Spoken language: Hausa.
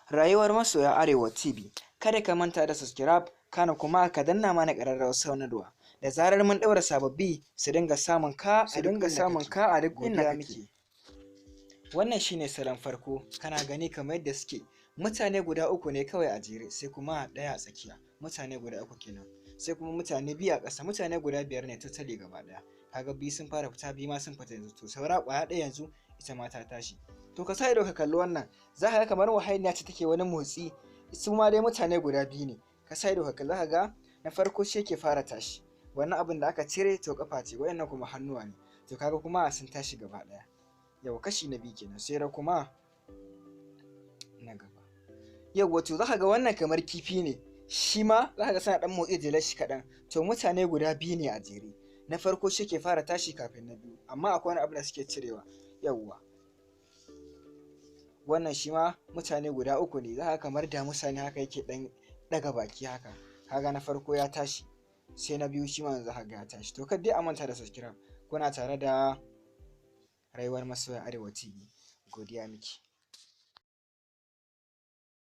Rayuwar masoya Arewa TV. Kada ka manta da subscribe, kana kuma ka danna mana ƙararrawar sanarwa. Da zarar mun ɗaura sababbi su dinga samun ka a duk inda kake. Wannan shine salon farko, kana gani kamar yadda suke. Mutane guda uku ne kawai a jere, sai kuma ɗaya a tsakiya. Mutane guda uku kenan. Sai kuma mutane biyu a ƙasa, mutane guda biyar ne totally gaba ɗaya. Kaga biyu sun fara fita, biyu ma sun fita yanzu. To saura ƙwaya ɗaya yanzu, ita ma ta tashi. To ka sa ido ka kalli wannan, za ka ga kamar wahainiya ce take wani motsi. Su ma dai mutane guda biyu ne. Ka sa ido ka kalli ka ga na farko shi yake fara tashi. Wannan abin da aka cire to kafa ce, wayannan kuma hannuwa ne. To kaga kuma sun tashi gaba ɗaya. Yau kashi na biyu kenan, sai kuma na gaba. Yau wato za ka ga wannan kamar kifi ne. Shi ma za ka ga suna ɗan motsi jelar shi kaɗan. To mutane guda biyu ne a jere. Na farko shi ke fara tashi kafin na biyu. Amma akwai wani abu da suke cirewa. Yawwa. Wannan shi ma mutane guda uku ne. Za ka ga kamar damusa ne haka yake ɗan ɗaga baki haka. Kaga na farko ya tashi. Sai na biyu shi ma yanzu haka ya tashi. To kar dai a manta da subscribe. Kuna tare da Rayuwar Masoya Arewa TV. Godiya miki.